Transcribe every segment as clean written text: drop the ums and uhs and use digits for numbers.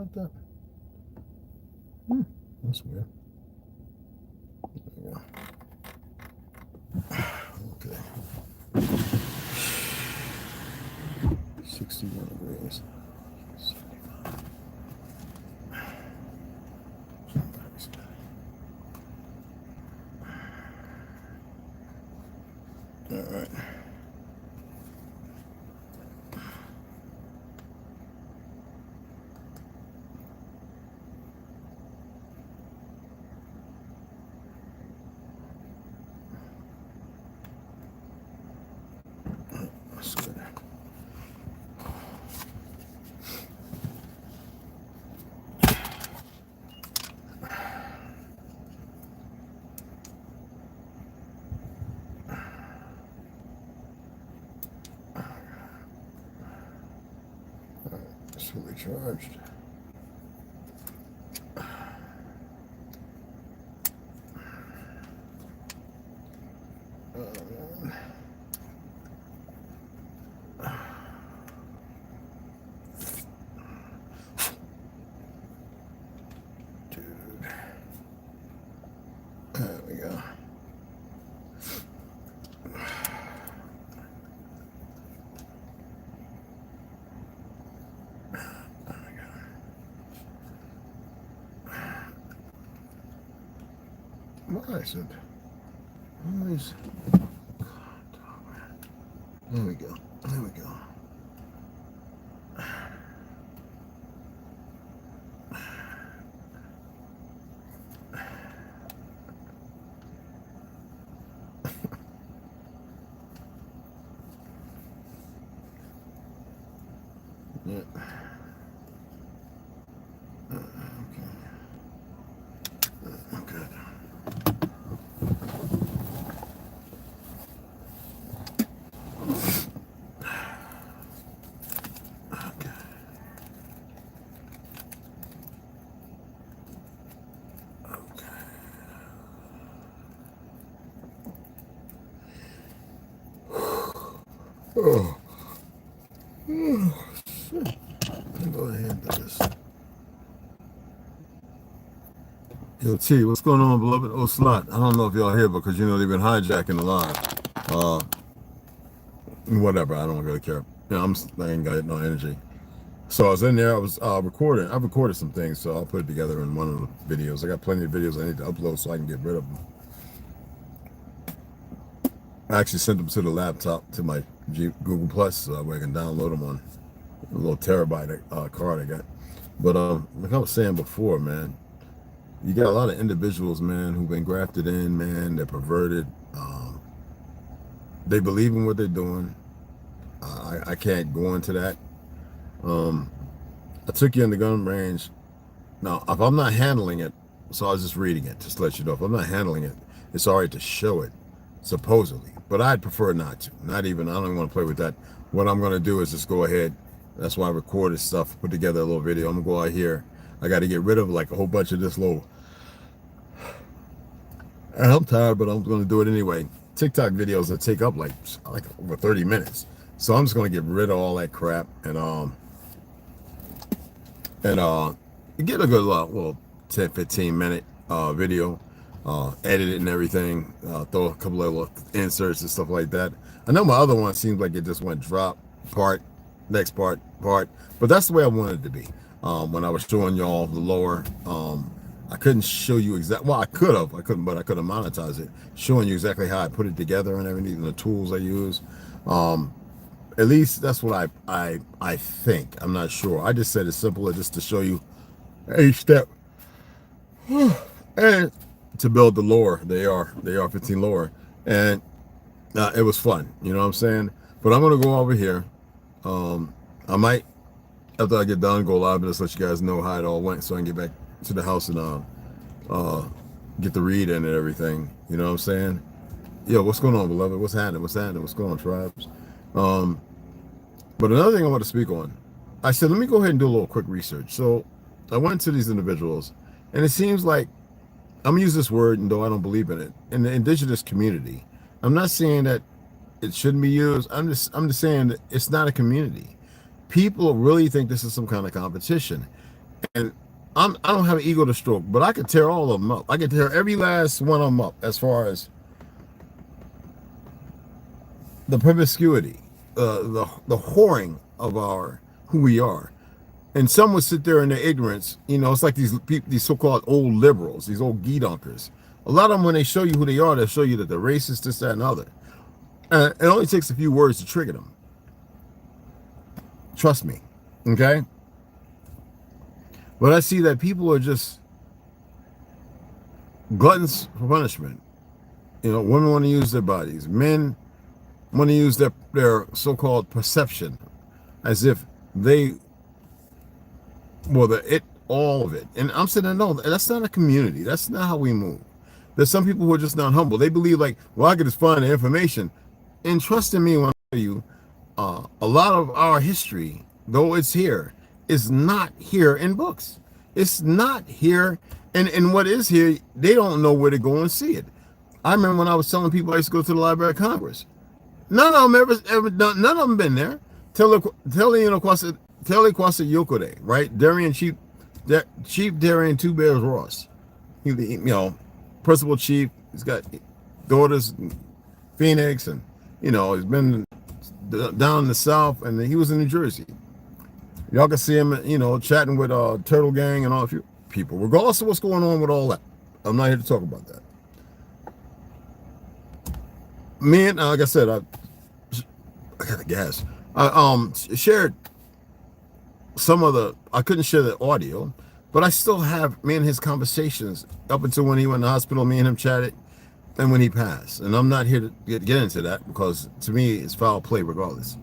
like that? That's weird. There you go. Okay. 61 degrees. 75. All right. That's good. It's fully charged. Dude. There we go. What I said. Always. There we go. There we go. Yeah. Okay. Oh. Shit. Let me go ahead and do this. Yo, T, what's going on, beloved? Oh, Slot. I don't know if y'all here because, you know, they've been hijacking the live. Whatever. I don't really care. You know, I ain't got no energy. So I was in there. I was recording. I recorded some things, so I'll put it together in one of the videos. I got plenty of videos I need to upload so I can get rid of them. I actually sent them to the laptop, to my Google Plus, where I can download them on a little terabyte card I got. But like I was saying before, man, you got a lot of individuals, man, who've been grafted in, man. They're perverted. They believe in what they're doing. I can't go into that. I took you in the gun range. Now, if I'm not handling it, so I was just reading it, just to let you know, if I'm not handling it, it's all right to show it, supposedly. But I'd prefer not to. Not even, I don't even want to play with that. What I'm going to do is just go ahead. That's why I recorded stuff, put together a little video. I'm going to go out here. I got to get rid of like a whole bunch of this little. And I'm tired, but I'm going to do it anyway. TikTok videos that take up like over 30 minutes. So I'm just going to get rid of all that crap and get a good little 10, 15 minute video, edit it and everything, throw a couple of little inserts and stuff like that. I know my other one seems like it just went drop, part, next part, but that's the way I wanted it to be. When I was showing y'all the lower, I couldn't show you exactly, well, I could have monetized it, showing you exactly how I put it together and everything, the tools I use. At least that's what I think. I'm not sure. I just said it's simpler just to show you each step and to build the lore, the AR-15 lore. And it was fun, you know what I'm saying? But I'm going to go over here. I might, after I get done, go live and just let you guys know how it all went so I can get back to the house and get the read in and everything. You know what I'm saying? Yo, what's going on, beloved? What's happening? What's going on, tribes? But another thing I want to speak on, I said, let me go ahead and do a little quick research. So I went to these individuals, and it seems like, I'm gonna use this word, and though I don't believe in it, in the indigenous community, I'm not saying that it shouldn't be used. I'm just saying that it's not a community. People really think this is some kind of competition. And I don't have an ego to stroke, but I could tear all of them up. I could tear every last one of them up as far as the promiscuity, the whoring of our who we are. And some would sit there in their ignorance. You know, it's like these people, these so-called old liberals, these old geedunkers. A lot of them, when they show you who they are, they'll show you that they're racist, this, that, and other. It only takes a few words to trigger them. Trust me, okay? But I see that people are just gluttons for punishment. You know, women want to use their bodies. Men want to use their so-called perception as if they all of it. And I'm saying, no, that's not a community. That's not how we move. There's some people who are just not humble. They believe like, well, I could just find the information. And trust in me when I tell you, a lot of our history, though it's here, is not here in books. It's not here. And what is here, they don't know where to go and see it. I remember when I was telling people I used to go to the Library of Congress. None of them ever done, none of them been there. Kwasa Yokode, right? Darian Chief Darian Two Bears Ross. He, you know, principal chief. He's got daughters in Phoenix, and you know, he's been down in the South, and he was in New Jersey. Y'all can see him, you know, chatting with Turtle Gang and all of you people, regardless of what's going on with all that. I'm not here to talk about that. Me and like I said, I got the gas. I shared some of the, I couldn't share the audio, but I still have me and his conversations up until when he went to the hospital. Me and him chatted, and when he passed. And I'm not here to get into that because to me it's foul play regardless.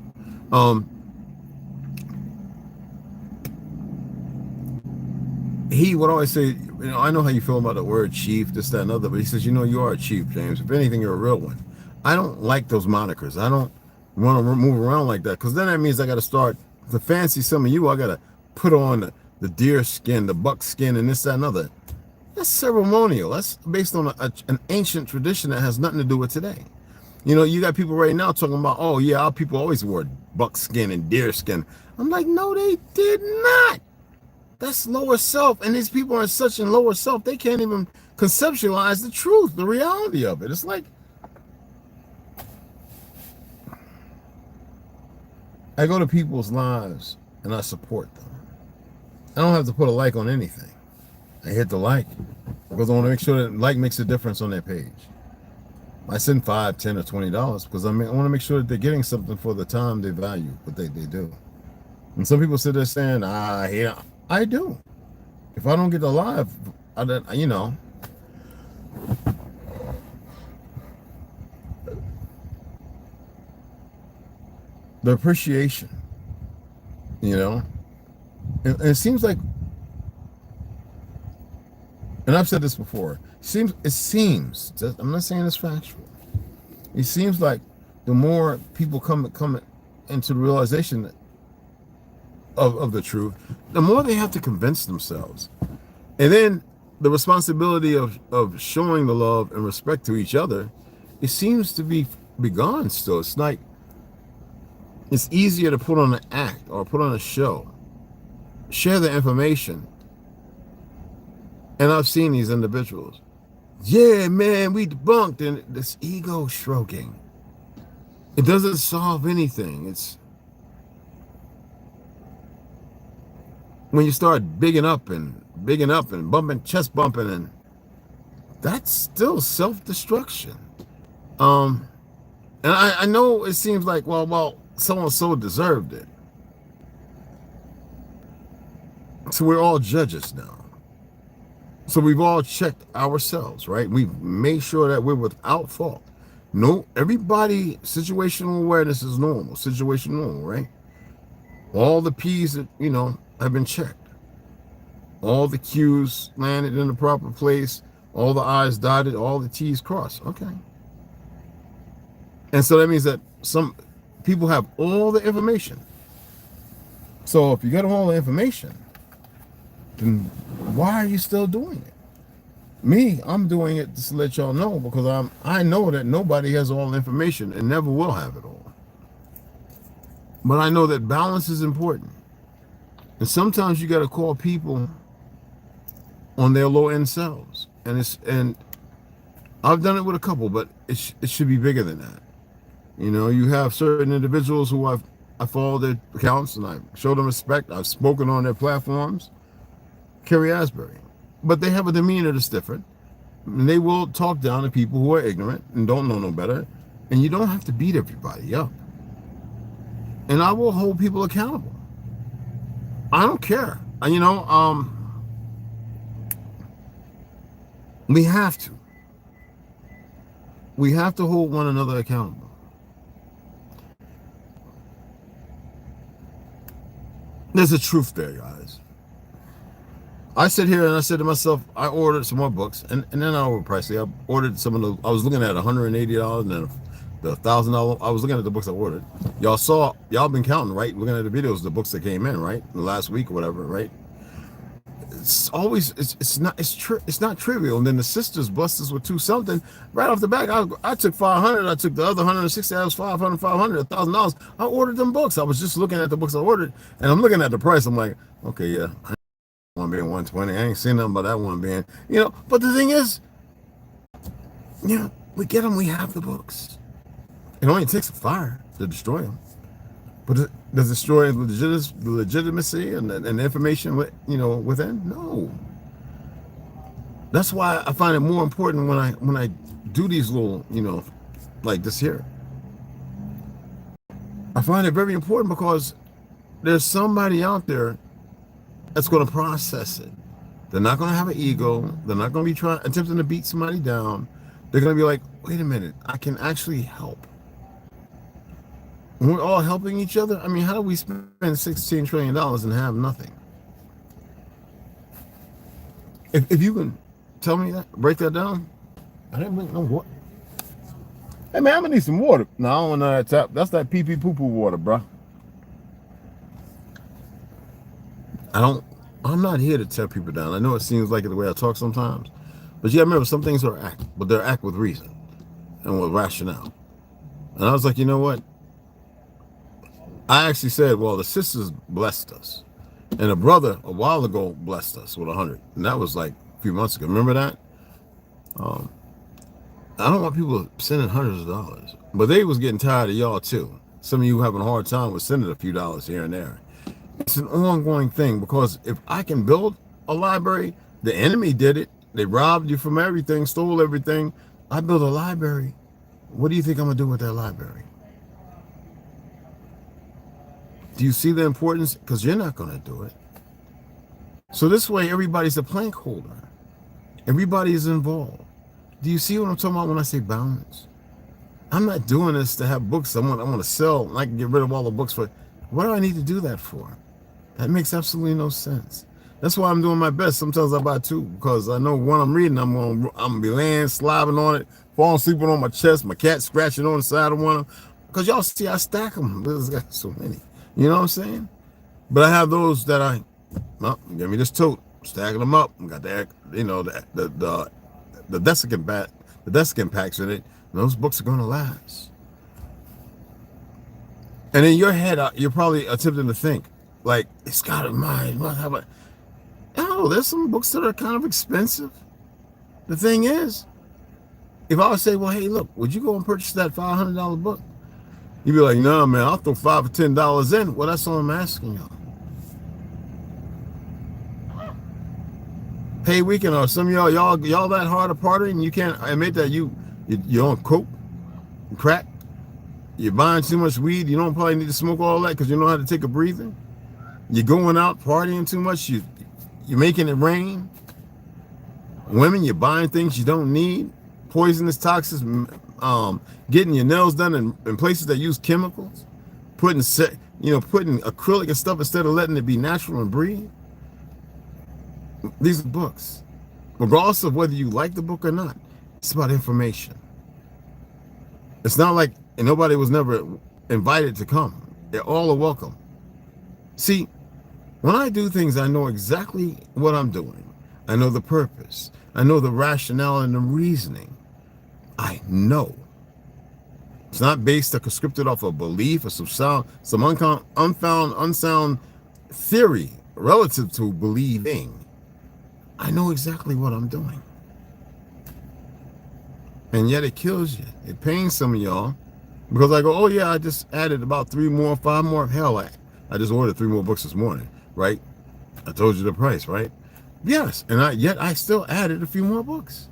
He would always say, you know, I know how you feel about the word chief, this, that, and other, but he says, you know, you are a chief, James. If anything, you're a real one. I don't like those monikers. I don't want to move around like that, because then that means I got to start to fancy some of you. I got to put on the deer skin, the buck skin, and this, that, and other. That's ceremonial. That's based on an ancient tradition that has nothing to do with today. You know, you got people right now talking about, oh, yeah, our people always wore buck skin and deer skin. I'm like, no, they did not. That's lower self, and these people are such in lower self, they can't even conceptualize the truth, the reality of it. It's like, I go to people's lives and I support them. I don't have to put a like on anything. I hit the like because I want to make sure that like makes a difference on their page. I send $5, $10, or $20 because I want to make sure that they're getting something for the time they value, what they do. And some people sit there saying, yeah, I do. If I don't get the live, you know, the appreciation, you know, and it seems like, and I've said this before, it seems, I'm not saying it's factual. It seems like the more people come into the realization of the truth, the more they have to convince themselves. And then the responsibility of showing the love and respect to each other, it seems to be gone still. It's like, it's easier to put on an act or put on a show, share the information. And I've seen these individuals. Yeah, man, we debunked, and this ego stroking. It doesn't solve anything. It's when you start bigging up and bumping, chest bumping, and that's still self-destruction. And I know it seems like, well, so-and-so deserved it. So we're all judges now. So we've all checked ourselves, right? We've made sure that we're without fault. No, everybody, situational awareness is normal, situational, right? All the P's that, you know, have been checked. All the Q's landed in the proper place, all the I's dotted, all the T's crossed. Okay. And so that means that some people have all the information. So if you got all the information, then why are you still doing it? Me, I'm doing it to let y'all know because I know that nobody has all the information and never will have it all. But I know that balance is important. And sometimes you got to call people on their low end selves. And I've done it with a couple, but it should be bigger than that. You know, you have certain individuals who I follow their accounts and I show them respect. I've spoken on their platforms. Kerry Asbury. But they have a demeanor that's different. And they will talk down to people who are ignorant and don't know no better. And you don't have to beat everybody up. And I will hold people accountable. I don't care. You know, we have to. We have to hold one another accountable. There's a truth there, guys. I sit here and I said to myself, I ordered some more books, and then I overpriced it. I ordered some of the, I was looking at $180 and then the $1,000. I was looking at the books I ordered. Y'all been counting, right? Looking at the videos, the books that came in, right? The last week or whatever, right? It's always, it's not trivial. And then the sisters blessed us with 2 something right off the back. I took 500. I took the other 160. That was 500, $1,000. I ordered them books. I was just looking at the books I ordered, and I'm looking at the price. I'm like, okay, yeah. One being 120. I ain't seen nothing but that one being, you know. But the thing is, you know, we get them. We have the books. It only takes a fire to destroy them. But does it destroy the legitimacy and the information, you know, within? No. That's why I find it more important when I do these little, you know, like this here. I find it very important because there's somebody out there that's going to process it. They're not going to have an ego. They're not going to be attempting to beat somebody down. They're going to be like, wait a minute, I can actually help. When we're all helping each other, I mean, how do we spend $16 trillion and have nothing? If you can tell me that, break that down. I didn't bring no water. Hey man, I'm gonna need some water. No, I don't want none of that tap. That's that pee pee poo poo water, bro. I'm not here to tear people down. I know it seems like it the way I talk sometimes, but yeah, remember some things are act, but they're act with reason and with rationale. And I was like, you know what? I actually said, well, the sisters blessed us, and a brother a while ago blessed us with 100, and that was like a few months ago. Remember that? I don't want people sending hundreds of dollars, but they was getting tired of y'all too. Some of you having a hard time with sending a few dollars here and there. It's an ongoing thing, because if I can build a library, the enemy did it. They robbed you from everything, stole everything. I built a library. What do you think I'm gonna do with that library? Do you see the importance? Because you're not gonna do it. So this way, everybody's a plank holder. Everybody is involved. Do you see what I'm talking about when I say balance? I'm not doing this to have books I want to sell, and I can get rid of all the books for. What do I need to do that for? That makes absolutely no sense. That's why I'm doing my best. Sometimes I buy 2, because I know when I'm reading, I'm gonna be laying, slobbing on it, falling sleeping on my chest, my cat scratching on the side of one of them. Because y'all see, I stack them. There's got so many. You know what I'm saying? But I have those that well, give me this tote, stacking them up. I got that, you know, the desiccant packs in it. Those books are gonna last. And in your head, you're probably attempting to think, like, it's got a mind. No, there's some books that are kind of expensive. The thing is, if I would say, well, hey, look, would you go and purchase that $500 book? You'd be like, no, man, I'll throw $5 or $10 in. Well, that's all I'm asking y'all. Hey, weekend, or some of y'all that hard of partying, you can't admit that you on coke, crack, you're buying too much weed, you don't probably need to smoke all that because you know how to take a breather. You're going out partying too much, you're making it rain. Women, you're buying things you don't need, poisonous toxins, getting your nails done in places that use chemicals, putting acrylic and stuff instead of letting it be natural and breathe. These are books. Regardless of whether you like the book or not, it's about information. It's not like nobody was never invited to come. They're all welcome. See, when I do things, I know exactly what I'm doing. I know the purpose. I know the rationale and the reasoning. I know. It's not based or conscripted off a belief or some unsound theory relative to believing, I know exactly what I'm doing. And yet it kills you. It pains some of y'all because I go, oh yeah, I just added about 3 more, 5 more. Hell, I just ordered 3 more books this morning, right? I told you the price, right? Yes, and yet I still added a few more books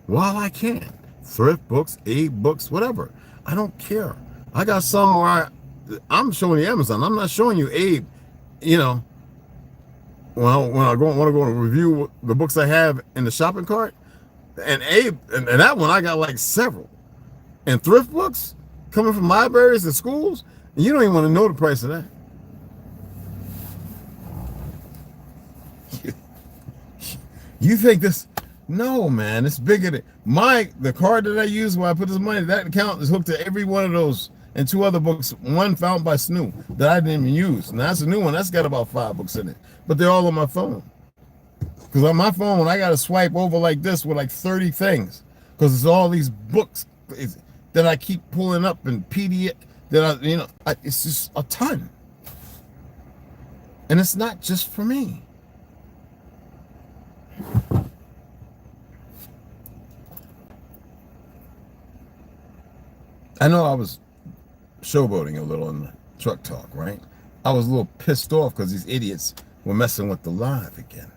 while I can. Thrift books, Abe books, whatever. I don't care. I got some where I'm showing you Amazon. I'm not showing you Abe. You know, when I want to go and review the books I have in the shopping cart, and Abe, and that one I got like several. And thrift books coming from libraries and schools, and you don't even want to know the price of that. You think this? No, man, it's bigger than the card that I use when I put this money. That account is hooked to every one of those and 2 other books. One found by Snoo that I didn't even use. Now that's a new one. That's got about 5 books in it, but they're all on my phone. Because on my phone, I got to swipe over like this with like 30 things, because it's all these books that I keep pulling up and PDF that it's just a ton, and it's not just for me. I know I was showboating a little in the truck talk, right? I was a little pissed off because these idiots were messing with the live again.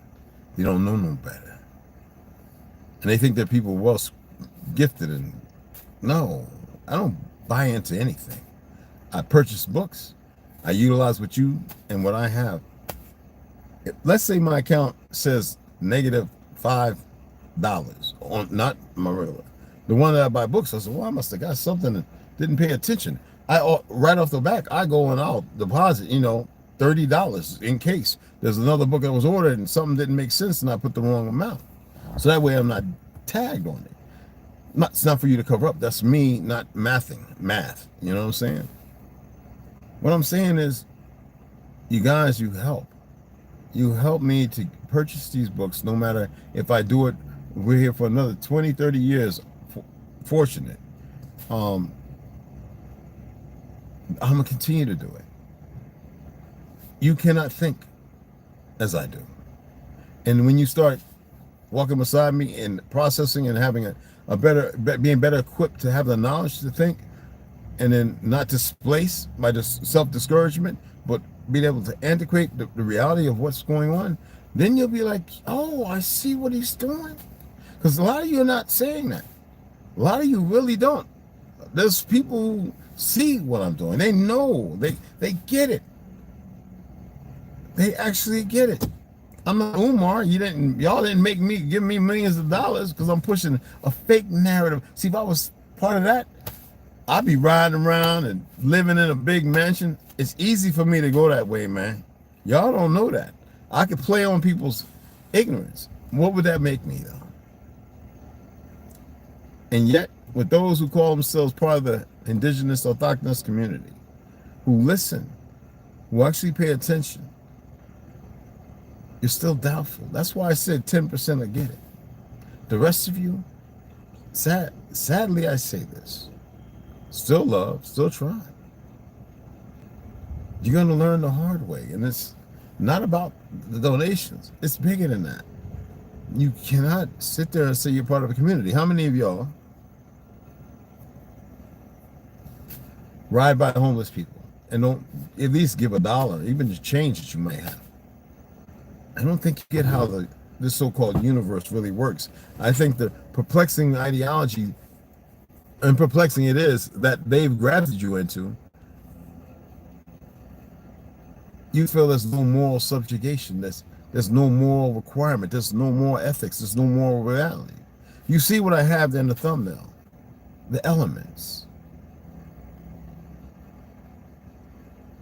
They don't know no better. And they think that people are well gifted. And no, I don't buy into anything. I purchase books. I utilize what you and what I have. Let's say my account says -$5 on not my regular. The one that I buy books, I said, well, I must have got something and didn't pay attention. Right off the back, I go and I'll deposit, $30 in case there's another book that was ordered and something didn't make sense and I put the wrong amount. So that way I'm not tagged on it. It's not for you to cover up. That's me not math. You know what I'm saying? What I'm saying is, you guys, you help. You help me to purchase these books, no matter if I do it. We're here for another 20, 30 years. Fortunate. I'm going to continue to do it. You cannot think as I do. And when you start walking beside me and processing and having being better equipped to have the knowledge to think, and then not displaced by just self-discouragement, but being able to antiquate the reality of what's going on, then you'll be like, oh, I see what he's doing. Because a lot of you are not saying that. A lot of you really don't. There's people who see what I'm doing. They know. They get it. They actually get it. I'm not Umar. Y'all didn't give me millions of dollars because I'm pushing a fake narrative. See, if I was part of that, I'd be riding around and living in a big mansion. It's easy for me to go that way, man. Y'all don't know that. I could play on people's ignorance. What would that make me, though? And yet, with those who call themselves part of the indigenous orthodox community, who listen, who actually pay attention, you're still doubtful. That's why I said 10% will get it. The rest of you, sadly I say this, still love, still try. You're going to learn the hard way. And it's not about the donations. It's bigger than that. You cannot sit there and say you're part of a community. How many of y'all ride by homeless people and don't at least give $1, even the change that you might have? I don't think you get how this so-called universe really works. I think the perplexing ideology, and perplexing it is, that they've grafted you into, you feel there's no moral subjugation, there's no moral requirement, there's no moral ethics, there's no moral reality. You see what I have there in the thumbnail, the elements.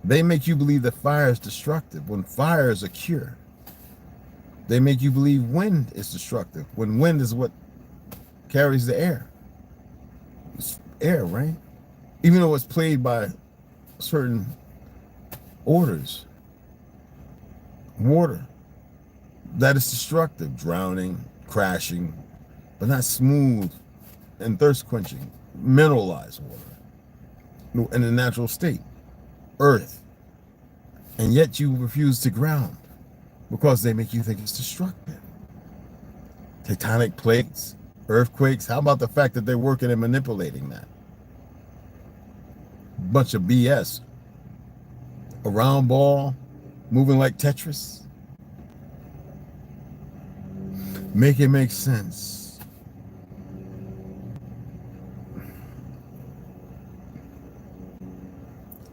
They make you believe that fire is destructive when fire is a cure. They make you believe wind is destructive when wind is what carries the air. It's air, right? Even though it's played by certain orders. Water, that is destructive, drowning, crashing, but not smooth and thirst quenching, mineralized water in a natural state. Earth, and yet you refuse to ground. because they make you think it's destructive. Tectonic plates, earthquakes. How about the fact that they're working and manipulating that? Bunch of BS. A round ball moving like Tetris. Make it make sense.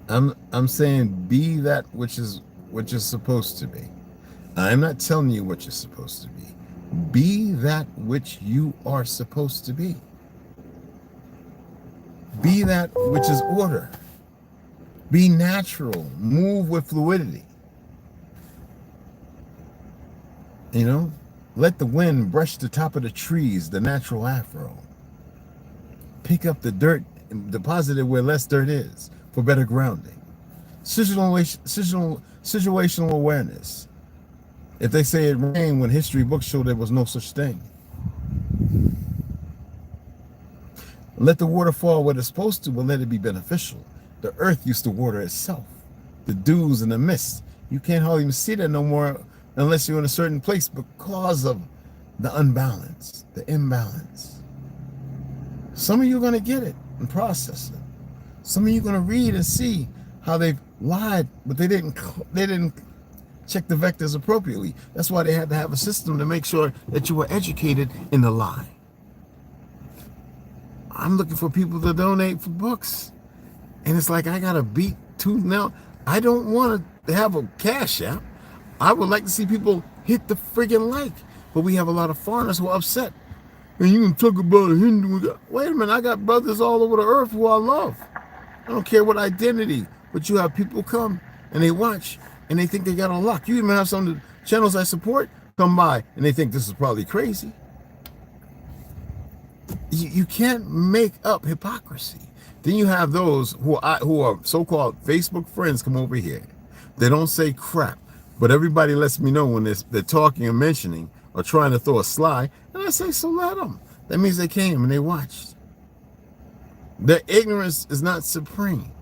I'm saying be that which is what you're supposed to be. I'm not telling you what you're supposed to be. Be that which you are supposed to be. Be that which is order. Be natural. Move with fluidity. You know, let the wind brush the top of the trees, the natural afro. Pick up the dirt and deposit it where less dirt is for better grounding. Situational awareness. If they say it rained when history books show there was no such thing. Let the water fall where it's supposed to, but let it be beneficial. The earth used to water itself. The dews and the mist. You can't hardly even see that no more unless you're in a certain place because of the unbalance, the imbalance. Some of you are going to get it and process it. Some of you are going to read and see how they've lied, but they didn't check the vectors appropriately. That's why they had to have a system to make sure that you were educated in the lie. I'm looking for people to donate for books. And it's like I got to beat tooth now. I don't want to have a Cashapp. I would like to see people hit the friggin' like. But we have a lot of foreigners who are upset. And you can talk about a Hindu. Wait a minute, I got brothers all over the earth who I love. I don't care what identity. But you have people come and they watch and they think they got on lock. You even have some of the channels I support come by and they think this is probably crazy. You can't make up hypocrisy. Then you have those who are so-called Facebook friends come over here. They don't say crap, but everybody lets me know when they're talking or mentioning or trying to throw a sly, and I say, so let them. That means they came and they watched. Their ignorance is not supreme.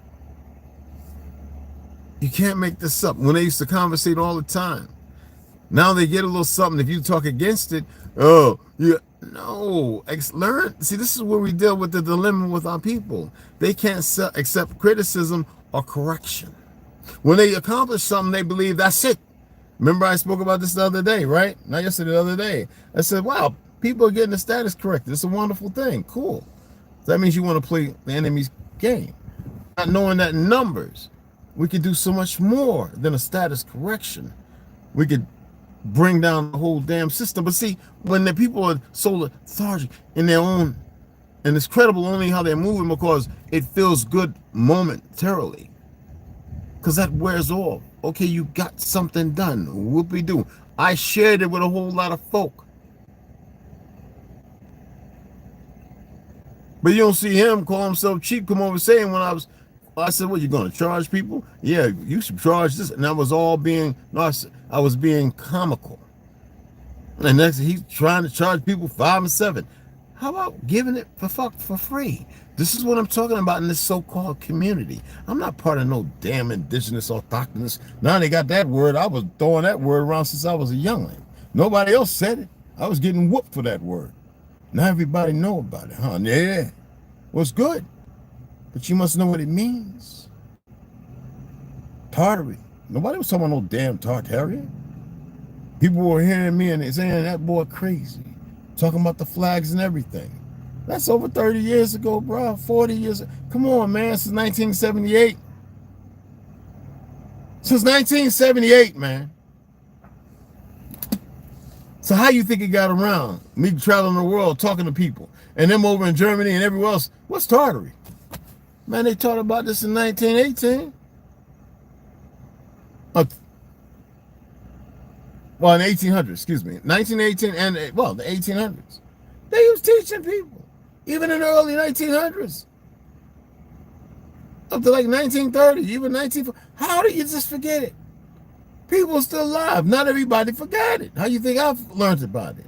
You can't make this up. When they used to conversate all the time, now they get a little something. If you talk against it, oh, yeah, no. Learn. See, this is where we deal with the dilemma with our people. They can't accept criticism or correction. When they accomplish something, they believe that's it. Remember I spoke about this the other day, right? Not yesterday, the other day. I said, wow, people are getting the status corrected. It's a wonderful thing. Cool. That means you want to play the enemy's game. Not knowing that in numbers, we could do so much more than a status correction. We could bring down the whole damn system. But see, when the people are so lethargic in their own, and it's credible only how they're moving because it feels good momentarily. Because that wears off. Okay, you got something done. Whoopie-doo. I shared it with a whole lot of folk. But you don't see him call himself cheap come over saying when I said, what, you going to charge people? Yeah, you should charge this. And I was all being, no, I was being comical. And next he's trying to charge people 5 and 7. How about giving it for free? This is what I'm talking about in this so-called community. I'm not part of no damn indigenous autochthonous. Now they got that word. I was throwing that word around since I was a youngling. Nobody else said it. I was getting whooped for that word. Now everybody know about it, huh? Yeah. Well, it's good. But you must know what it means. Tartary. Nobody was talking about no damn Tartarian. People were hearing me and they saying that boy crazy. Talking about the flags and everything. That's over 30 years ago, bro. 40 years. Come on, man. Since 1978. Since 1978, man. So how you think it got around? Me traveling the world, talking to people. And them over in Germany and everywhere else. What's Tartary? Man, they taught about this in 1918. Well, in 1800s, excuse me. 1918 and, well, the 1800s. They was teaching people. Even in the early 1900s. Up to like 1930, even 1940. How do you just forget it? People are still alive. Not everybody forgot it. How you think I've learned about it?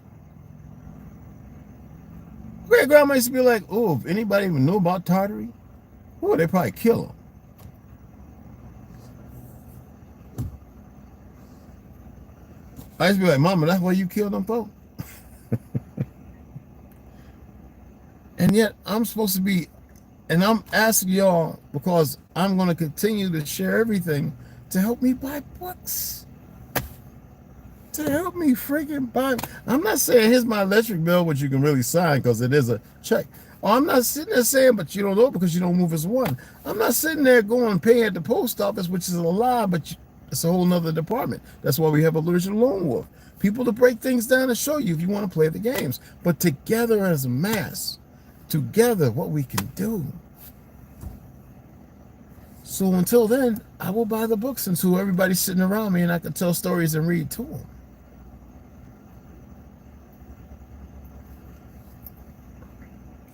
Great grandma used to be like, oh, if anybody even knew about Tartary, oh, they'd probably kill them. I used to be like, Mama, that's why you killed them folks? And yet I'm supposed to be, and I'm asking y'all because I'm going to continue to share everything to help me buy books. To help me freaking buy. I'm not saying here's my electric bill, which you can really sign because it is a check. Oh, I'm not sitting there saying, but you don't know because you don't move as one. I'm not sitting there going pay at the post office, which is a lie, but it's a whole nother department. That's why we have Illusion Lone Wolf. People to break things down and show you if you want to play the games. But together as a mass, together what we can do. So until then, I will buy the books until everybody's sitting around me and I can tell stories and read to them.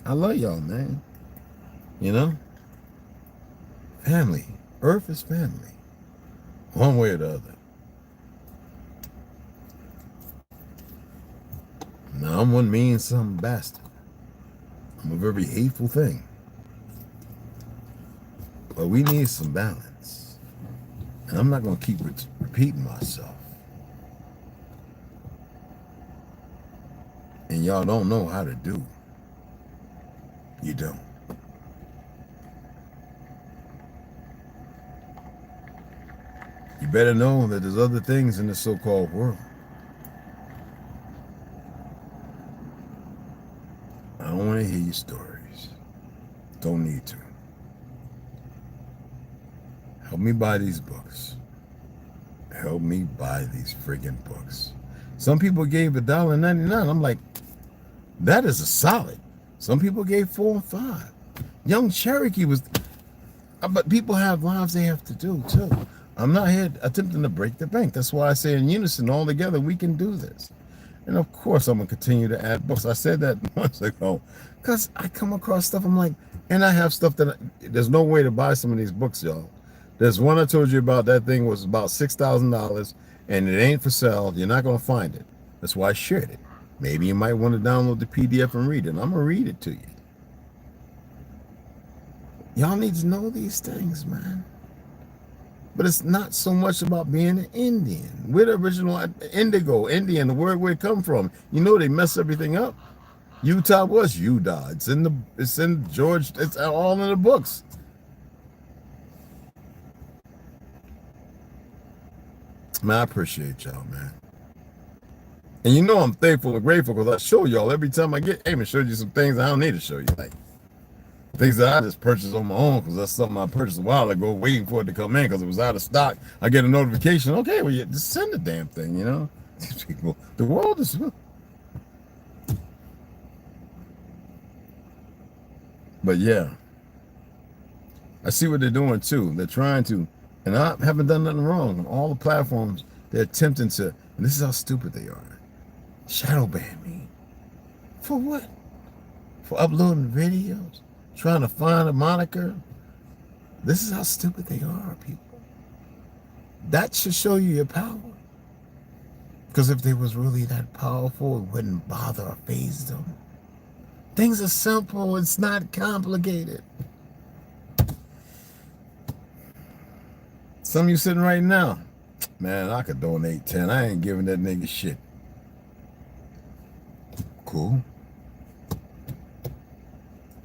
I love y'all, man. You know? Family. Earth is family. One way or the other. Now, I'm one mean some bastard. I'm a very hateful thing. But we need some balance. And I'm not going to keep repeating myself. And y'all don't know how to do. You don't. You better know that there's other things in the so-called world. I don't want to hear your stories. Don't need to. Help me buy these books. Help me buy these friggin' books. Some people gave $1.99. I'm like, that is a solid. Some people gave $4 and $5. Young Cherokee was, but people have lives they have to do too. I'm not here attempting to break the bank. That's why I say in unison, all together, we can do this. And of course, I'm going to continue to add books. I said that months ago because I come across stuff. I'm like, and I have stuff that there's no way to buy some of these books, y'all. There's one I told you about. That thing was about $6,000 and it ain't for sale. You're not going to find it. That's why I shared it. Maybe you might want to download the PDF and read it. And I'm going to read it to you. Y'all need to know these things, man. But it's not so much about being an Indian. We're the original indigo, Indian, the word where it come from. You know they mess everything up. Utah was Utah. It's in George, it's all in the books. Man, I appreciate y'all, man. And you know I'm thankful and grateful because I show y'all every time I get, hey, I'm show you some things I don't need to show you. Like things that I just purchased on my own because that's something I purchased a while ago, waiting for it to come in because it was out of stock. I get a notification. Okay, well, yeah, just send the damn thing, you know? These people, the world is... But yeah, I see what they're doing too. They're trying to, and I haven't done nothing wrong on all the platforms. They're attempting to, and this is how stupid they are. Shadow ban me. For what? For uploading videos? Trying to find a moniker? This is how stupid they are, people. That should show you your power. Because if they was really that powerful, it wouldn't bother or faze them. Things are simple. It's not complicated. Some of you sitting right now, man, I could donate 10. I ain't giving that nigga shit. Cool.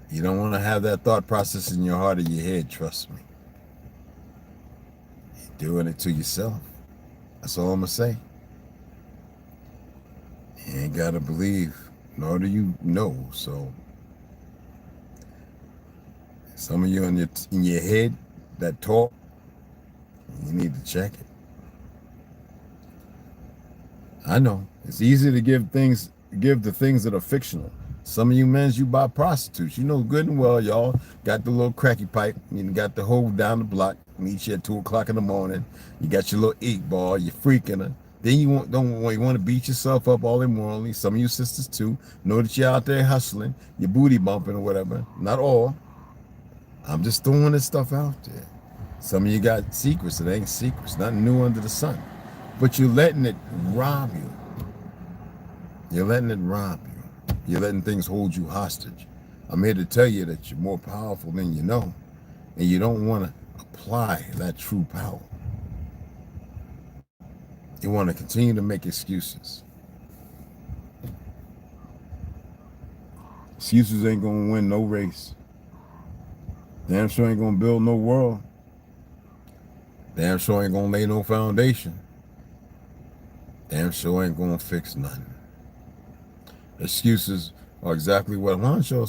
You don't want to have that thought process in your heart or your head, trust me. You're doing it to yourself. That's all I'm going to say. You ain't got to believe, nor do you know. So some of you in your head that talk, you need to check it. I know. It's easy to give the things that are fictional. Some of you men, you buy prostitutes. You know good and well, y'all got the little cracky pipe. You got the hoe down the block. Meet you at 2 o'clock in the morning. You got your little eat ball. You're freaking her. Then you want to beat yourself up all immorally. Some of you sisters too know that you're out there hustling. You're booty bumping or whatever. Not all. I'm just throwing this stuff out there. Some of you got secrets that ain't secrets. Nothing new under the sun. But you're letting it rob you. You're letting it rob you. You're letting things hold you hostage. I'm here to tell you that you're more powerful than you know, and you don't want to apply that true power. You want to continue to make excuses. Excuses ain't going to win no race. Damn sure ain't going to build no world. Damn sure ain't going to lay no foundation. Damn sure ain't going to fix nothing. Excuses are exactly what. Why don't you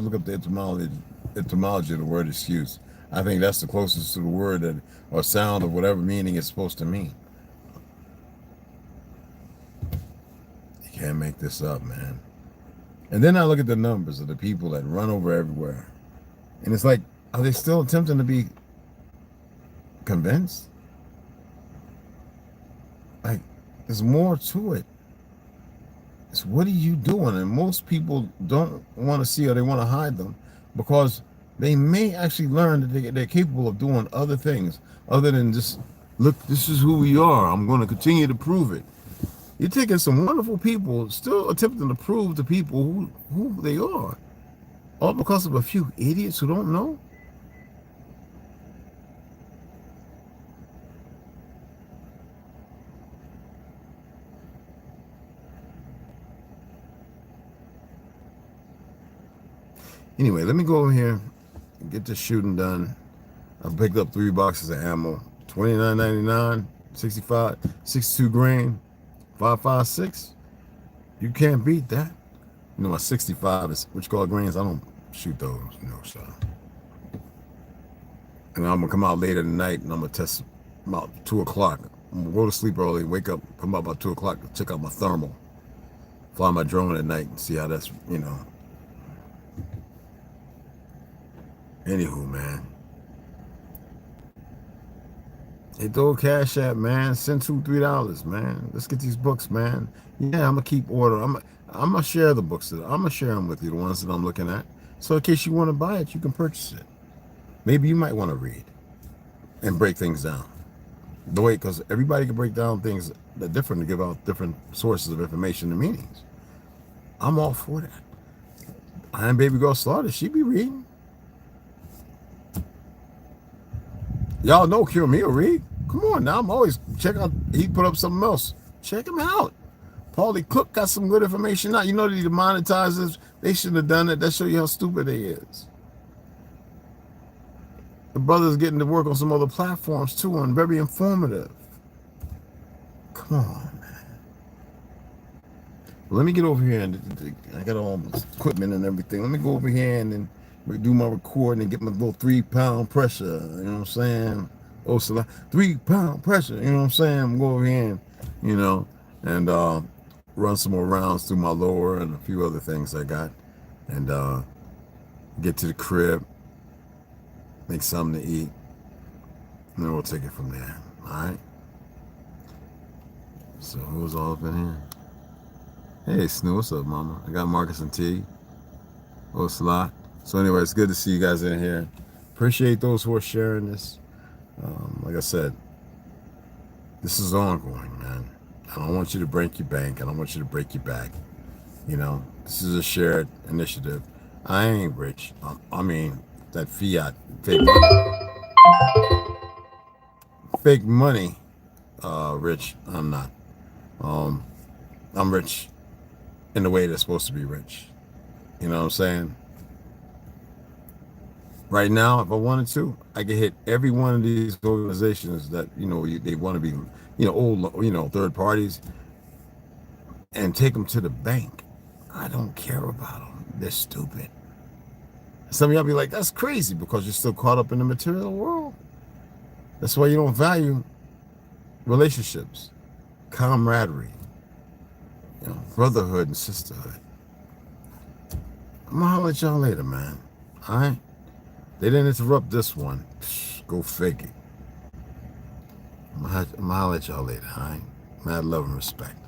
look up the etymology of the word excuse? I think that's the closest to the word that, or sound of whatever meaning it's supposed to mean. You can't make this up, man. And then I look at the numbers of the people that run over everywhere. And it's like, are they still attempting to be convinced? Like, there's more to it. It's what are you doing? And most people don't want to see, or they want to hide them, because they may actually learn that they're capable of doing other things other than just, look, this is who we are. I'm going to continue to prove it. You're taking some wonderful people, still attempting to prove to people who they are, all because of a few idiots who don't know. Anyway, let me go over here and get this shooting done. I picked up 3 boxes of ammo, $29.99, 65, 62 grain, 5.56. You can't beat that. You know, my 65 is, what you call grains, I don't shoot those, you know, so. And I'm gonna come out later tonight and I'm gonna test about 2 o'clock. I'm gonna go to sleep early, wake up, come out about 2 o'clock to check out my thermal. Fly my drone at night and see how that's, you know. Anywho, man. Hey, throw a Cashapp, man. Send $2-3, man. Let's get these books, man. Yeah, I'm gonna keep order. I'm gonna share the books. I'm gonna share them with you, the ones that I'm looking at. So in case you want to buy it, you can purchase it. Maybe you might want to read and break things down. The way, because everybody can break down things that are different to give out different sources of information and meanings. I'm all for that. Iron Baby Girl Slaughter, she be reading. Y'all know Cure Me will read. Come on now, I'm always check out. He put up something else. Check him out. Paulie Cook got some good information out. You know that he demonetizes. They shouldn't have done it. That show you how stupid they is. The brother's getting to work on some other platforms too, and very informative. Come on, man. Let me get over here and I got all this equipment and everything. Let me go over here and then do my recording and get my little 3-pound pressure. You know what I'm saying? Oh, so 3-pound pressure. You know what I'm saying? I'm go over here and, you know, and run some more rounds through my lower and a few other things I got, and get to the crib, make something to eat, and then we'll take it from there. All right. So who's all up in here? Hey, Snoo, what's up, mama? I got Marcus and T. Oh, Slot. So anyway, it's good to see you guys in here. Appreciate those who are sharing this. Like I said, this is ongoing, man. I don't want you to break your bank. I don't want you to break your back. You know, this is a shared initiative. I ain't rich. I mean, that fiat, fake money, rich, I'm not. I'm rich in the way they're supposed to be rich. You know what I'm saying? Right now, if I wanted to, I could hit every one of these organizations that, you know, they want to be, you know, old, you know, third parties, and take them to the bank. I don't care about them. They're stupid. Some of y'all be like, that's crazy, because you're still caught up in the material world. That's why you don't value relationships, camaraderie, you know, brotherhood and sisterhood. I'm gonna holler at y'all later, man. All right? They didn't interrupt this one. Go fake it. I'm gonna holler at y'all later, all right? Mad love and respect.